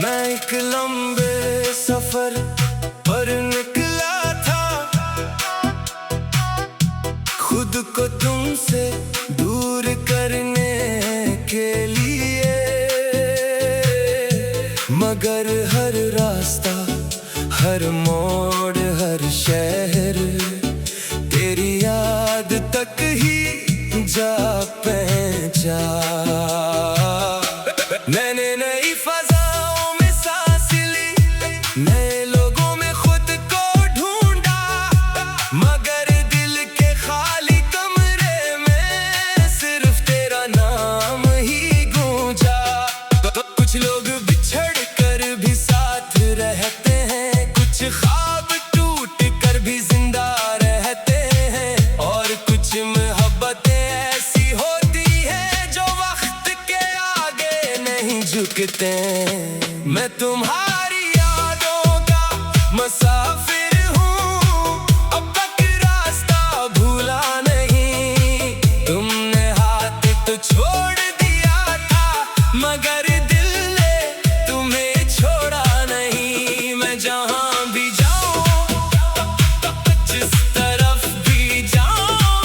मैं एक लंबे सफर पर निकला था, खुद को तुमसे दूर करने के लिए। मगर हर रास्ता, हर मोड़, हर शहर तेरी याद तक ही जा पहुंचा। मैंने नई फजाओं में सांस ली, नए लोगों में खुद को ढूंढा, मगर दिल के खाली कमरे में सिर्फ तेरा नाम ही गूंजा। कुछ लोग बिछड़ कर भी साथ रहते हैं, कुछ ख्वाब टूट कर भी जिंदा रहते हैं, और कुछ मोहब्बतें ऐसी होती हैं जो वक्त के आगे नहीं झुकते। मैं तुम्हारी यादों का मुसाफिर हूँ, अब तक रास्ता भूला नहीं। तुमने हाथ तो छोड़ दिया था, मगर दिल ने तुम्हें छोड़ा नहीं। मैं जहाँ भी जाऊँ, जिस तरफ भी जाऊँ,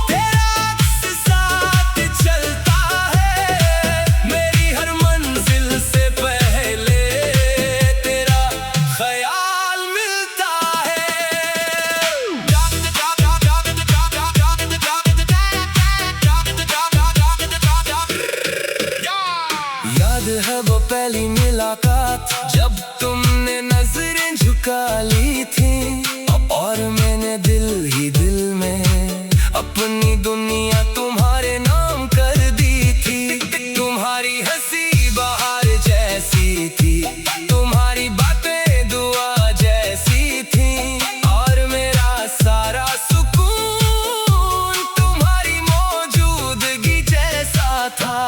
तेरा अक्स साथ चलता है। मेरी हर मंजिल से पहले तेरा ख्याल मिलता है। याद है वो पहली मुलाकात, जब तुमने नजरें झुका ली थी, और मैंने दिल ही दिल में अपनी दुनिया तुम्हारे नाम कर दी थी। तुम्हारी हंसी बहार जैसी थी, तुम्हारी बातें दुआ जैसी थी, और मेरा सारा सुकून तुम्हारी मौजूदगी जैसा था।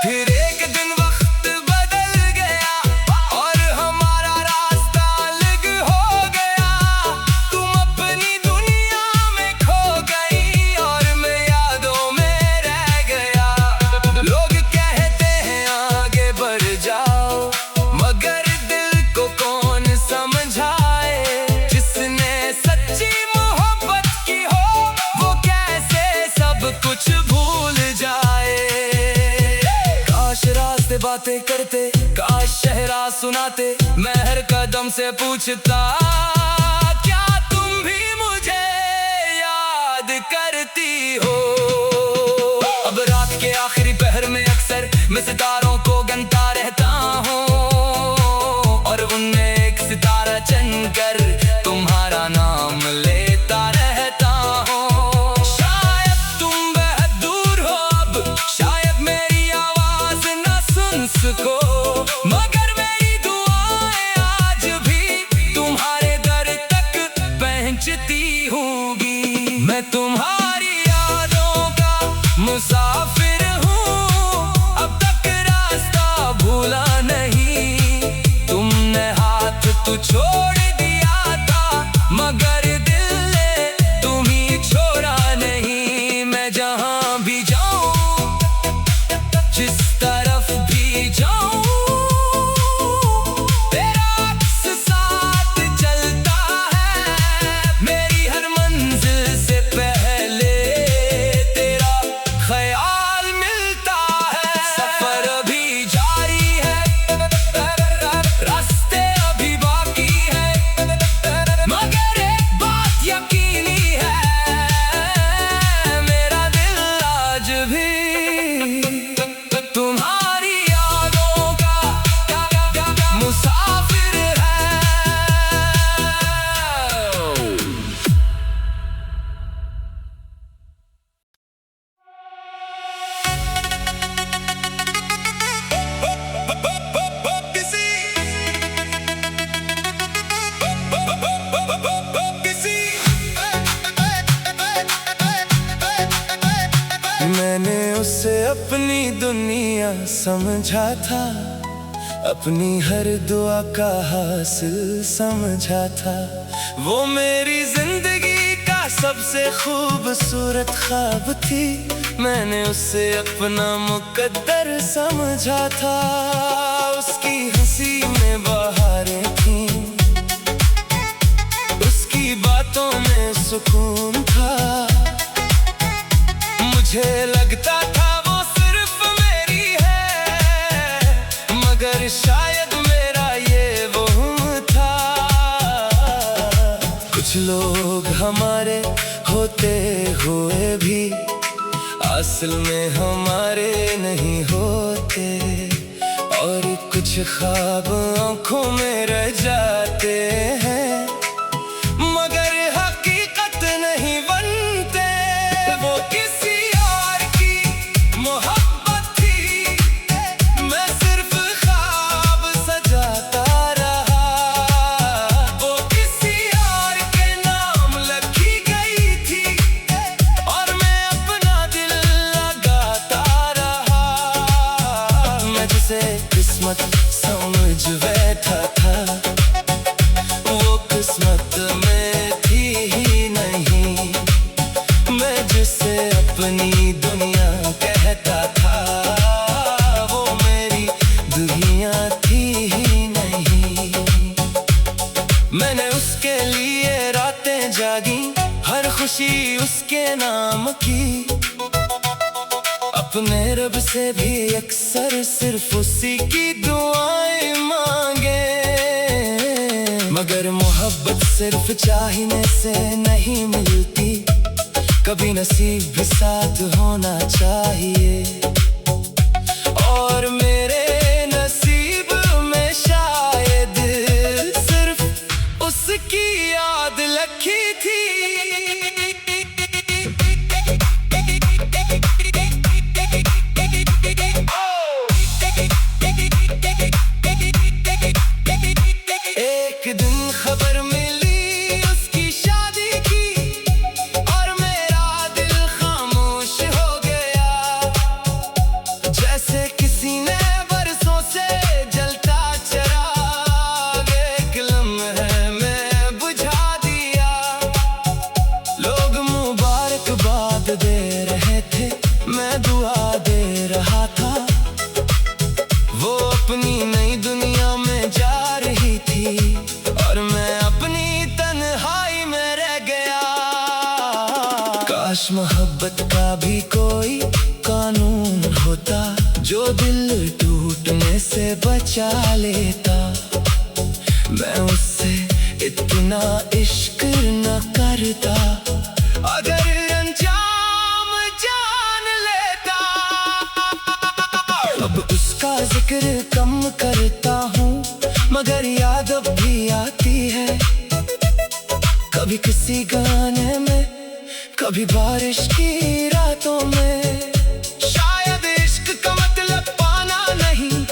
फिर एक दिन वक्त बदल गया और हमारा रास्ता अलग हो गया। तुम अपनी दुनिया में खो गई और मैं यादों में रह गया। लोग कहते हैं आगे बढ़ जाओ, मगर दिल को कौन समझाए। जिसने सच्ची मोहब्बत की हो, वो कैसे सब कुछ भूल जाए। काश रास्ते बातें करते, काश शहरा सुनाते, मैं हर कदम से पूछता, क्या तुम भी मुझे याद करती हो। अब रात के आखिरी पहर में अक्सर मैं सितारों को गिनता रहता हूँ, और उनमें एक सितारा चुनकर तुम्हारा नाम लेता रहता हूँ। शायद तुम बहुत दूर हो अब, शायद मेरी आवाज न सुन सको, मगर मेरी दुआएं आज भी तुम्हारे दर तक पहुंचती होंगी। मैं तुम्हारी यादों का मुसाफिर हूँ, अब तक रास्ता भूला नहीं। तुमने हाथ तो छोड़ दिया था, मगर दिल ने तुम्हें छोड़ा नहीं। मैं जहाँ भी जाऊँ, जिस तरफ भी जाऊँ, दुनिया समझा था, अपनी हर दुआ का हासिल समझा था। वो मेरी जिंदगी का सबसे खूबसूरत ख्वाब थी, मैंने उसे अपना मुकद्दर समझा था। उसकी हंसी में बहारें थीं, उसकी बातों में सुकून था। मुझे लगता था वो सिर्फ मेरी है, मगर शायद मेरा ये वहम था। कुछ लोग हमारे होते हुए भी असल में हमारे नहीं होते, और कुछ ख्वाब आंखों में रह जाते हैं, मगर हकीकत नहीं बनते। वो किसी और की मोहब्बत थी, मैं सिर्फ ख्वाब सजाता रहा। वो किसी और के नाम लिखी गई थी, और मैं अपना दिल लगाता रहा। मैं जिसे किस्मत समझ बैठा था, वो किस्मत में थी ही नहीं। मैं जिसे अपनी दुनिया कहता था, वो मेरी दुनिया थी ही नहीं। मैंने उसके लिए रातें जागी, हर खुशी उसके नाम की। अपने रब से भी अक्सर सिर्फ उसी की दुआएं मांगे, मगर मोहब्बत सिर्फ चाहने से नहीं मिलती, कभी नसीब भी साथ होना चाहिए। और मेरे नसीब में शायद सिर्फ उसकी याद लिखी थी। एक दिन खबर मिली उसकी शादी की, और मेरा दिल खामोश हो गया। जैसे किसी ने बरसों से जलता चिराग एक लम्हे में बुझा दिया। लोग मुबारकबाद दे रहे थे, मैं दुआ दे रहा था। वो अपनी नई दुनिया में जा रही थी, और मैं अपनी तन्हाई में रह गया। काश मोहब्बत का भी कोई कानून होता, जो दिल टूटने से बचा लेता। मैं उससे इतना इश्क न करता, अगर अंजाम जान लेता। अब उसका जिक्र कम करता हूँ, मगर याद अब भी आती है। कभी किसी गाने में, कभी बारिश की रातों में। शायद इश्क का मतलब पाना नहीं,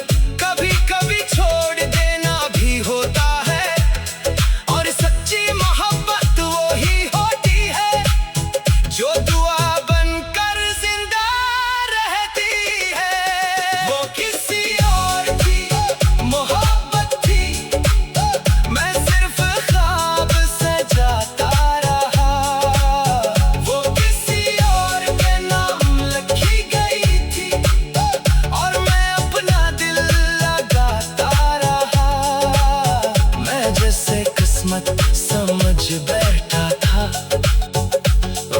कभी कभी छोड़ देना भी होता है। और सच्ची मोहब्बत वो ही होती है, जो दुआ बनकर जिंदा रहती है। वो किसी और की मोहब्बत थी, मैं सिर्फ ख्वाब सजाता रहा। वो किसी और के नाम लिखी गई थी, और मैं अपना दिल लगाता रहा। मैं जैसे किस्मत समझ बैठा था,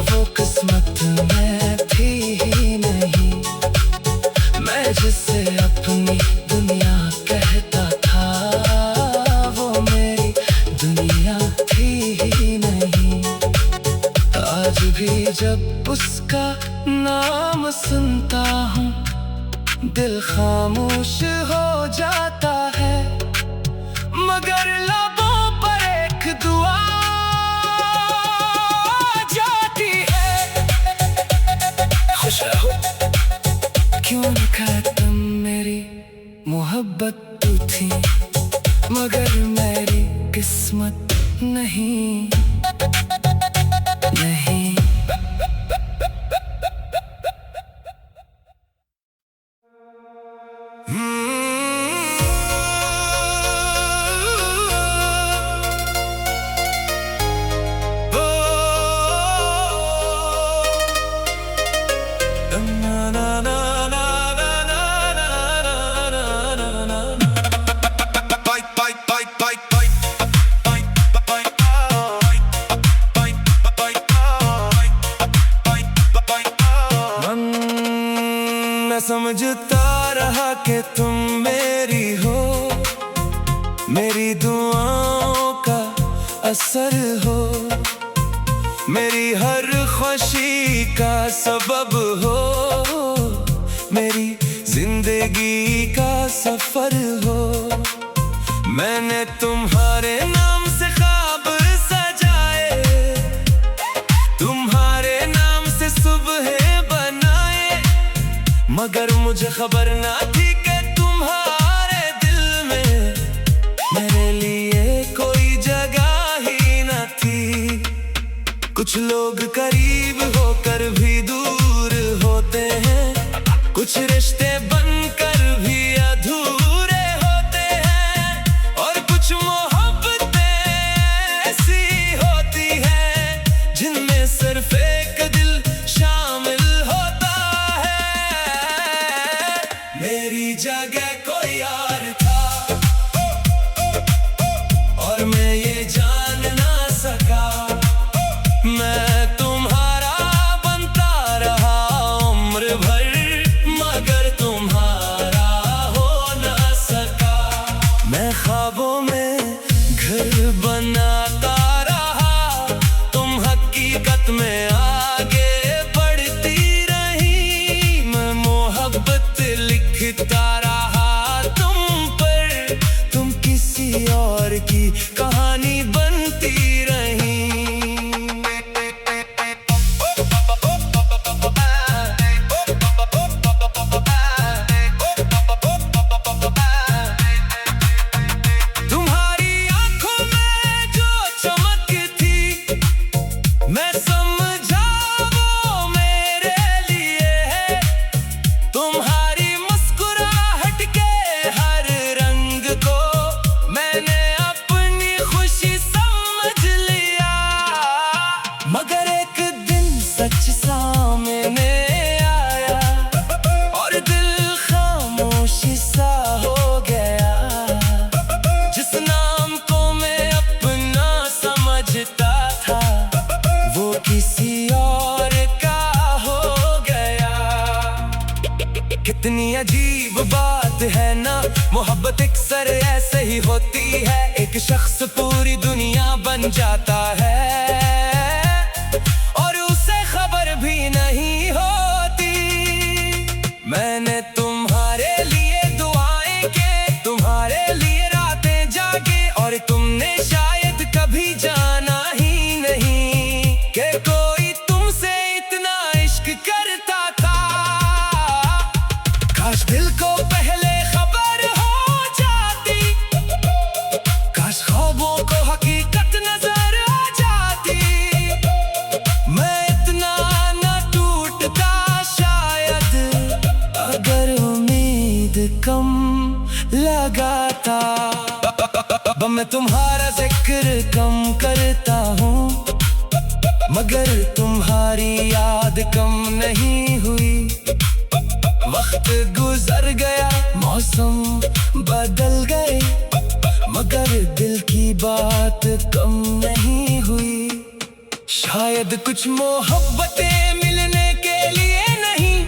वो किस्मत में थी ही नहीं। मैं जिसे अपनी दुनिया कहता था, वो मेरी दुनिया थी ही नहीं। आज भी जब उसका नाम सुनता हूँ, दिल खामोश हो जाता है, मगर लबों पर एक दुआ जाती है। खुश रहो, क्यों न खत्म मेरी मोहब्बत तू थी, मगर मेरी किस्मत नहीं, नहीं। समझता रहा कि तुम मेरी हो, मेरी दुआओं का असर हो, मेरी हर खुशी का सबब हो, मेरी जिंदगी का सफर हो। मैंने तुम्हारे नाम से ख्वाब सजाए, तुम्हारे नाम से सुबह बनाए, मगर मुझे खबर ना थी कि तुम्हारे दिल में मेरे लिए कोई जगह ही न थी। कुछ लोग करीब होकर भी दूर होते हैं, कुछ रिश्ते बनकर भी अधूरे होते हैं, और कुछ मोहब्बतें ऐसी होती हैं जिनमें सिर्फ एक दिल शामिल होता है। मेरी जगह कोई और था और मैं ये जान ना सका, मैं तुम्हारा बनता रहा उम्र भर, मगर तुम्हारा हो ना सका। मैं ख्वाबों में घर बनाता रहा, तुम हकीकत में आगे बढ़ती रही। मैं मोहब्बत लिखता रहा तुम पर, तुम किसी और की कहानी बनती रही। मैं समझा वो मेरे लिए है, तुम्हारी मुस्कुराहट के हर रंग को मैंने अपनी खुशी समझ लिया। मगर एक दिन सच सामने आया और दिल खामोशी सा हो गया। जिस नाम को मैं अपना समझता था वो किसी और का हो गया। कितनी अजीब बात है ना, मोहब्बत अक्सर ऐसे ही होती है। एक शख्स पूरी दुनिया बन जाता है और उसे खबर भी नहीं होती। मैंने तुम्हारे लिए दुआएं की, तुम्हारे लिए रातें जागे, और तुमने शायद कभी जाना ही नहीं कि कोई तुमसे इतना इश्क करता था। काश दिल को पहले खबर हो जाती, काश ख्वाबों को हकीकत नजर आ जाती। मैं इतना न टूटता शायद, अगर उम्मीद कम लगाता। मैं तुम्हारा जिक्र कम करता हूँ, मगर तुम्हारी याद कम नहीं हुई। वक्त गुजर गया, मौसम बदल गए, मगर दिल की बात कम नहीं हुई। शायद कुछ मोहब्बतें मिलने के लिए नहीं,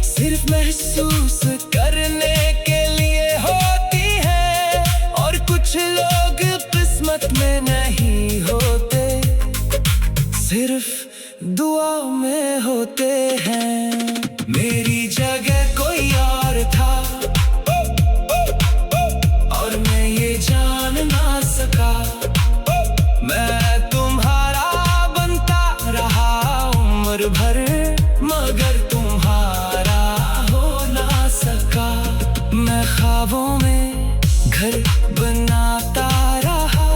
सिर्फ महसूस करने के लिए होती है। और कुछ लोग किस्मत में नहीं होते, सिर्फ दुआ में होते हैं। मेरी जगह कोई और था और मैं ये जान ना सका, मैं तुम्हारा बनता रहा उम्र भर, मगर तुम्हारा हो ना सका। मैं ख्वाबों में घर बनाता रहा,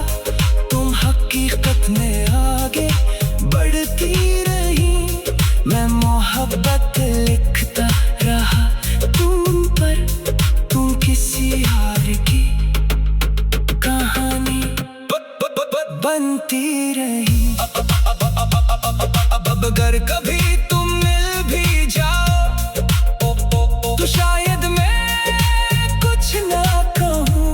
तुम हकीकत में आगे बढ़ती रही। मैं मोहब्बत लिखता रहा तुम पर, तुम किसी और की कहानी बनती रही। अब अगर कभी तुम मिल भी जाओ तो शायद मैं कुछ ना कहूँ,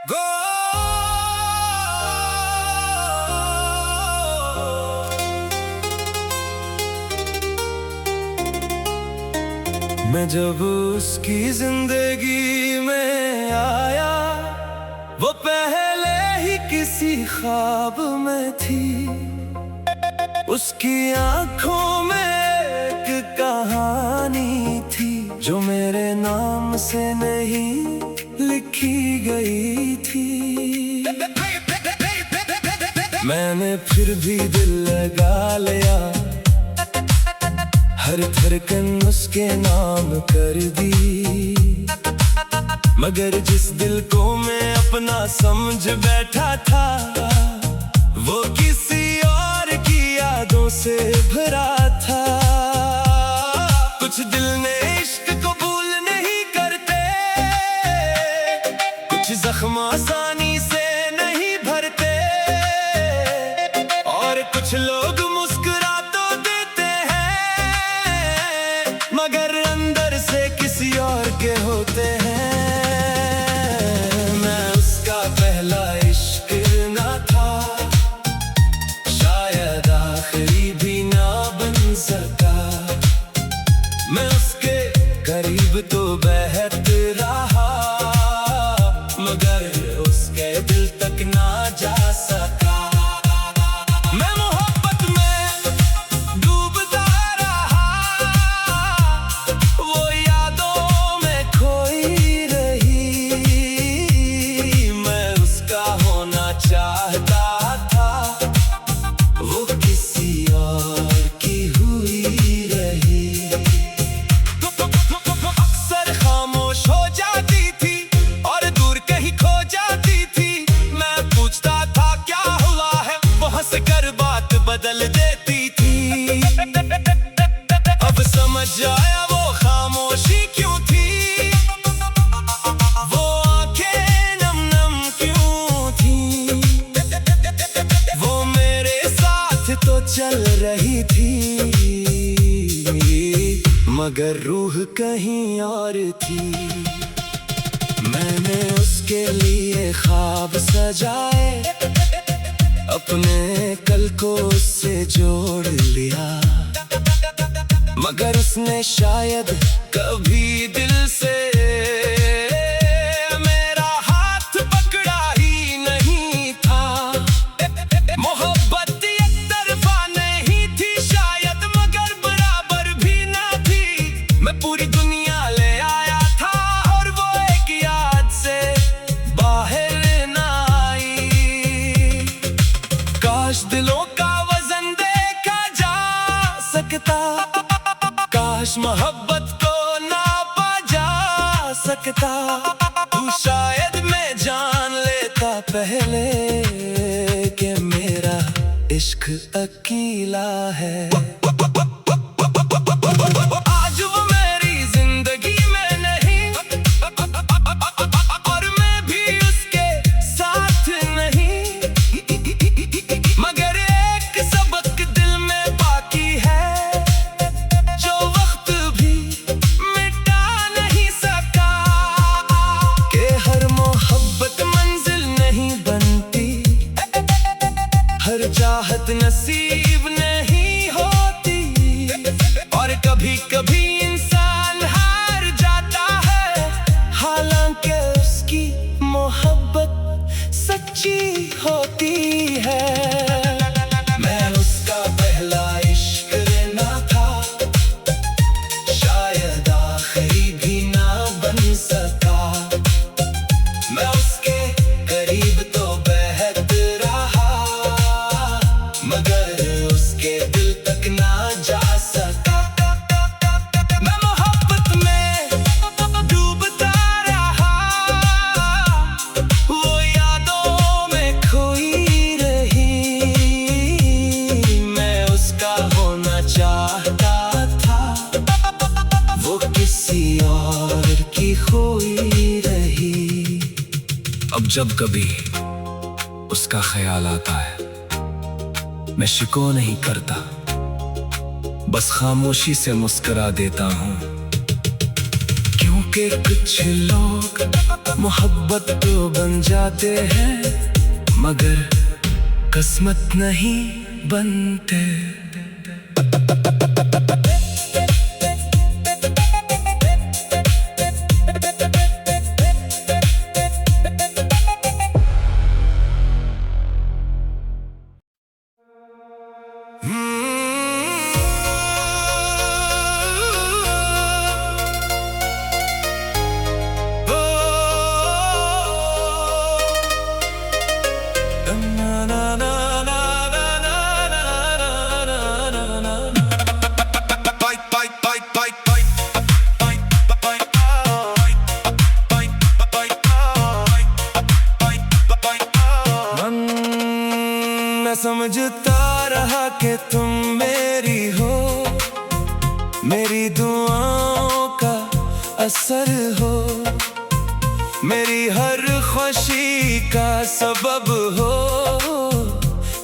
गो। मैं जब उसकी जिंदगी में आया, वो पहले ही किसी ख्वाब में थी। उसकी आंखों में एक कहानी थी, जो मेरे नाम से नहीं लिखी गई थी। मैंने फिर भी दिल लगा लिया, हर धड़कन उसके नाम कर दी। मगर जिस दिल को मैं अपना समझ बैठा था, वो किसी और की यादों से भरा था। कुछ दिल ने इश्क कबूल नहीं करते, कुछ जख्म आसानी से नहीं भरते, और कुछ लोग मुस्कुरा तो देते हैं, मगर अंदर से किसी और के होते हैं। मैं उसका पहला इश्क ना था, शायद आखिरी भी ना बन सका। मैं उसके करीब तो बहत रहा, मगर उसके दिल तक ना जा सका। मैं मोहब्बत में डूबता रहा, वो यादों में खोई रही। मैं उसका होना चाहता था, वो किसी और की हुई रही। अक्सर खामोश हो जाती थी और दूर कहीं खो जाती थी। मैं पूछता था क्या हुआ है, वो हंस कर बात बदल देती थी। अब समझ आया वो खामोशी क्यों थी, वो आंखें नम नम क्यों थी। वो मेरे साथ तो चल रही थी, मगर रूह कहीं और थी। मैंने उसके लिए ख्वाब सजाए, अपने कल को उससे जोड़ लिया, मगर उसने शायद कभी दिल से मेरा हाथ पकड़ा ही नहीं था। मोहब्बत एक तरफा नहीं थी शायद, मगर बराबर भी ना थी। मैं पूरी दुनिया ले आया था, और वो एक याद से बाहर ना आई। काश दिलों का वजन देखा जा सकता, काश मोहब्बत को नापा जा सकता। तू शायद मैं जान लेता पहले कि मेरा इश्क अकेला है। आज वो मेरी जिंदगी में नहीं, और मैं भी उसके साथ नहीं, मगर एक सबक दिल में बाकी है, जो वक्त भी मिटा नहीं सका। कि हर मोहब्बत मंजिल नहीं बनती, हर चाहत नसीब नहीं होती, और कभी कभी इंसान हार जाता है, हालांकि उसकी मोहब्बत सच्ची होती है। मैं उसका पहला इश्क ना था, शायद आखिरी भी ना बन सका। मैं उसके करीब तो बहत रहा, मगर उसके दिल तक ना जा सका। मैं मोहब्बत में डूबता रहा, वो यादों में खोई रही। मैं उसका होना चाहता था, वो किसी और की खोई रही। अब जब कभी उसका ख्याल आता है, मैं शिको नहीं करता, बस खामोशी से मुस्कुरा देता हूँ। क्यों के कुछ लोग मोहब्बत तो बन जाते हैं, मगर किस्मत नहीं बनते। समझता रहा कि तुम मेरी हो, मेरी दुआओं का असर हो, मेरी हर खुशी का सबब हो,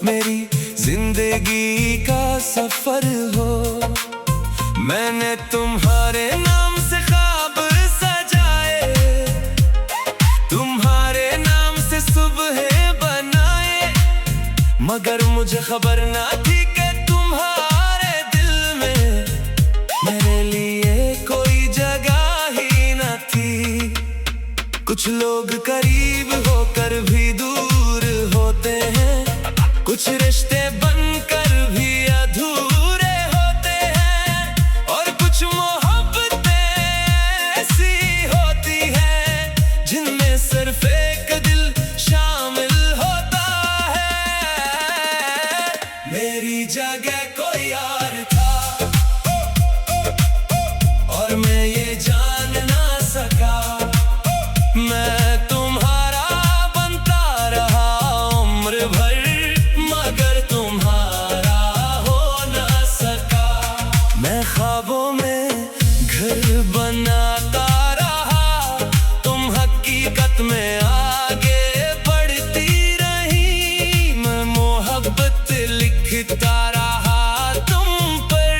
मेरी जिंदगी का सफर हो। मैंने तुम्हारे नाम से ख्वाब सजाए, तुम्हारे नाम से सुबह बनाए, मगर मुझे खबर ना थी कि तुम्हारे दिल में मेरे लिए कोई जगह ही ना थी। कुछ लोग करीब होकर भी दूर होते हैं, कुछ रिश्ते बनकर भी अधूरे होते हैं, और कुछ मोहब्बतें ऐसी होती हैं जिनमें सिर्फ एक दिल शामिल होता है। मेरी जगह कोई और था और मैं ये जान ना सका, मैं तुम्हारा बनता रहा उम्र भर, मगर तुम्हारा हो ना सका। मैं ख्वाबों में घर बनाता रहा, तुम हकीकत में आगे बढ़ती रही। मैं मोहब्बत लिखता रहा तुम पर,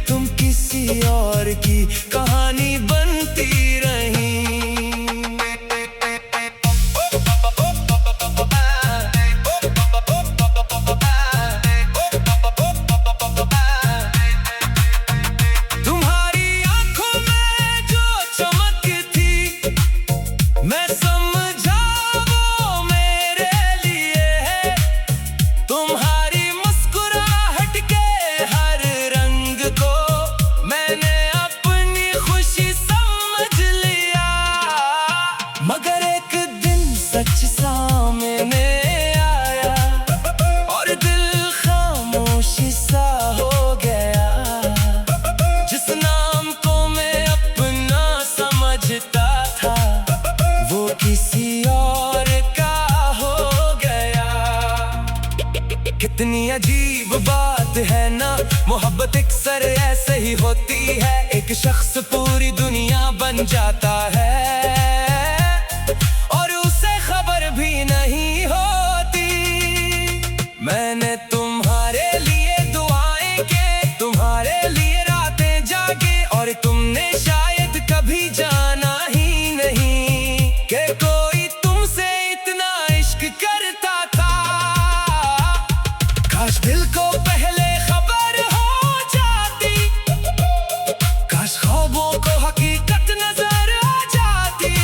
तुम किसी और की कहानी बनती रही। तुम्हारी आंखों में जो चमक थी, मैं समझा वो मेरे लिए है। तुम्हारी मुस्कुराहट के हर रंग को मैंने अपनी खुशी समझ लिया, मगर एक दिन सच सामने आया और दिल खामोशी सा हो गया। जिस नाम को मैं अपना समझता था, वो किसी और का हो गया। कितनी अजीब बात है ना, मोहब्बत अक्सर ऐसे ही होती है। एक शख्स पूरी दुनिया बन जाता है और उसे खबर भी नहीं होती। मैंने तुम्हारे लिए दुआएं की, तुम्हारे लिए रातें जागे, और तुमने शायद कभी जाना ही नहीं कि कोई तुमसे इतना इश्क करता था। काश दिल को पहले खबर हो जाती, काश ख्वाबों को हकीकत नजर आ जाती,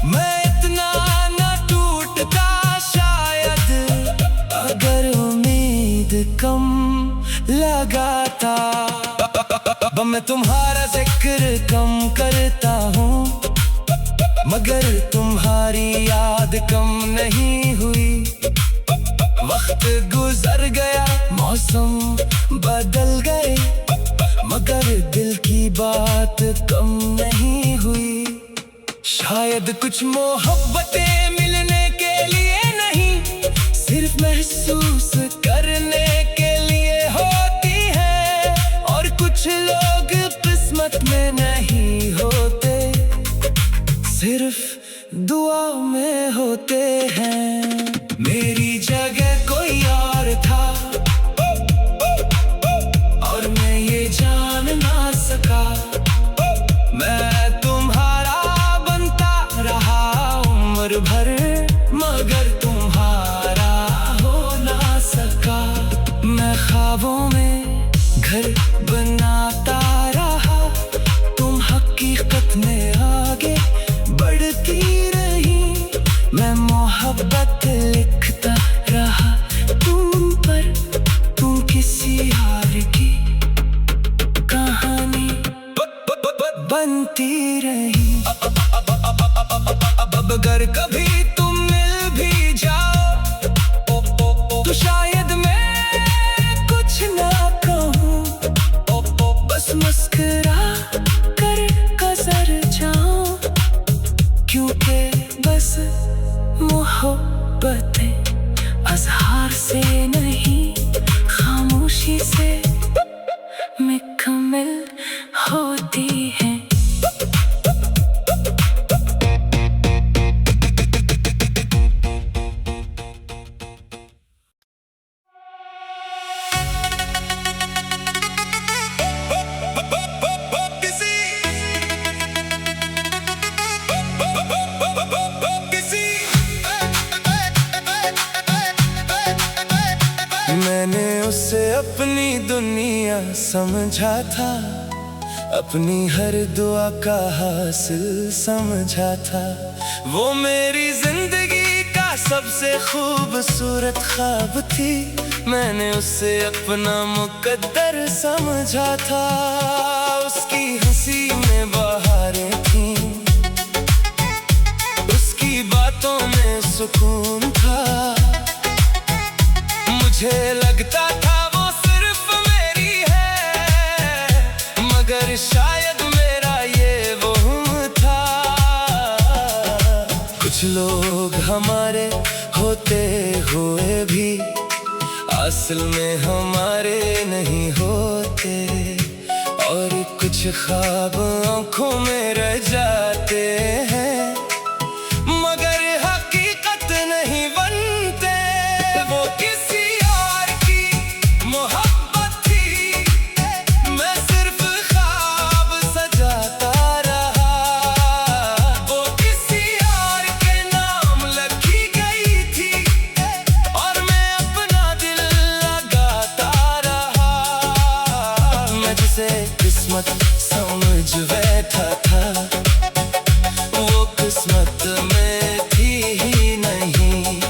मैं इतना न टूटता शायद, अगर उम्मीद कम लगाता। मैं तुम्हारा जिक्र कम करता हूँ, मगर तुम्हारी याद कम नहीं हुई। वक्त गुजर गया, मौसम बदल गए, मगर दिल की बात कम नहीं हुई। शायद कुछ मोहब्बतें मिलने के लिए नहीं, सिर्फ महसूस करने के लिए होती है, और कुछ लोग किस्मत में नहीं होते, सिर्फ दुआ में होते हैं। मेरी जगह कोई और था और मैं ये जान ना सका, मैं उम्र भर, मगर तुम्हारा हो ना सका। मैं ख्वाबों में घर बनाता रहा, तुम हकीकत में आगे बढ़ती रही। मैं मोहब्बत लिखता रहा तुम पर, तुम किसी हार की कहानी बनती रही। अब अगर कभी तुम मिल भी जाओ तो शायद मैं कुछ ना कहूँ, बस मुस्कुरा कर गुजर जाऊं। क्योंकि बस मोहब्बतें अज़हार से नहीं, खामोशी से मुकम्मल होती हैं। मैंने उसे अपनी दुनिया समझा था, अपनी हर दुआ का हासिल समझा था। वो मेरी जिंदगी का सबसे खूबसूरत ख्वाब थी, मैंने उसे अपना मुकद्दर समझा था। उसकी हंसी में बहारें थीं, उसकी बातों में सुकून था। मुझे लगता था वो सिर्फ मेरी है, मगर शायद मेरा ये वहम था। कुछ लोग हमारे होते हुए भी असल में हमारे नहीं होते, और कुछ ख्वाब आंखों में रह जाते हैं, मगर हकीकत नहीं बनते। वो किसी और की मोहब्बत थी, मैं सिर्फ ख्वाब सजाता रहा। वो किसी और के नाम लिखी गई थी, और मैं अपना दिल लगाता रहा। मैं जिसे किस्मत समझ बैठा था, वो किस्मत में थी ही नहीं।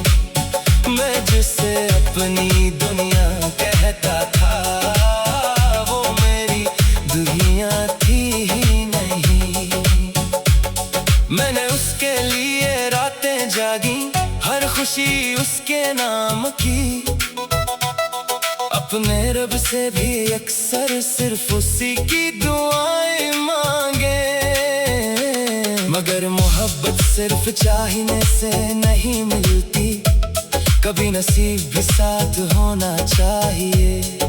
मैं जिसे अपनी दुनिया कहता था, वो मेरी दुनिया थी ही नहीं। मैंने उसके लिए रातें जागी, हर खुशी उसके नाम की। अपने रब से भी अक्सर सिर्फ उसी की दुआएं मांगे, मगर मोहब्बत सिर्फ चाहने से नहीं मिलती, कभी नसीब भी साथ होना चाहिए।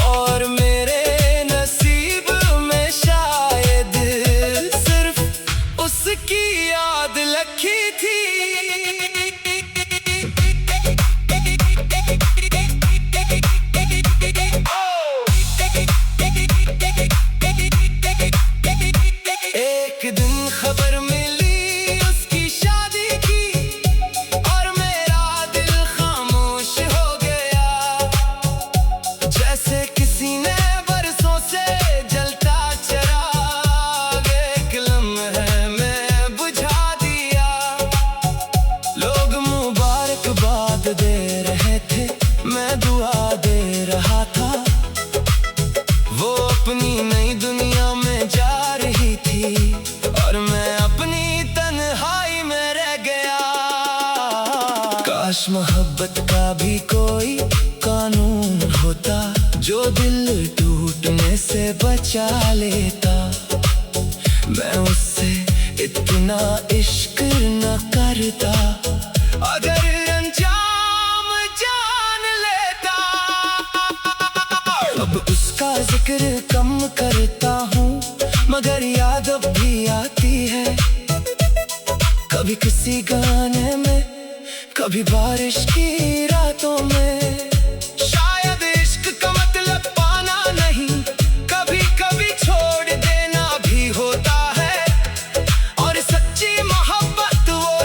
और मेरे नसीब में शायद सिर्फ उसकी याद लिखी थी। एक दिन खबर मिली उसकी शादी की, और मेरा दिल खामोश हो गया। जैसे किसी ने बरसों से जलता चिराग एक लम्हे में बुझा दिया। लोग मुबारकबाद दे रहे थे, मैं दुआ दे रहा था। वो अपनी नई दुनिया में जा रही थी, और मैं अपनी तन्हाई में रह गया। काश मोहब्बत का भी कोई कानून होता, जो दिल टूटने से बचा लेता। मैं उससे इतना इश्क न करता, अगर अंजाम जान लेता। अब उसका जिक्र कम करता हूँ, मगर याद अब भी आती है। कभी किसी गाने में, कभी बारिश की रातों में। शायद इश्क का मतलब पाना नहीं, कभी कभी छोड़ देना भी होता है। और सच्ची मोहब्बत वो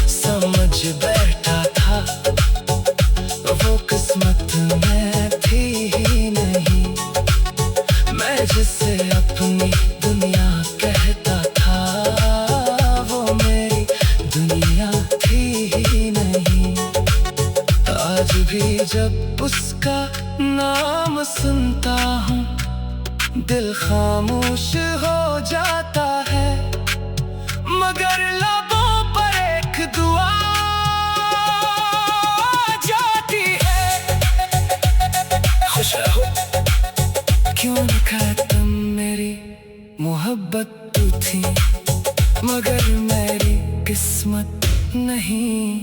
समझ बैठा था वो किस्मत में थी ही नहीं। मैं जिसे अपनी दुनिया कहता था वो मेरी दुनिया थी ही नहीं। आज भी जब उसका नाम सुनता हूँ दिल खामोश हो जाता है, मगर लबों पर एक दुआ जाती है। खुश रहो क्यों न खत्म मेरी मोहब्बत तू थी, मगर मेरी किस्मत नहीं।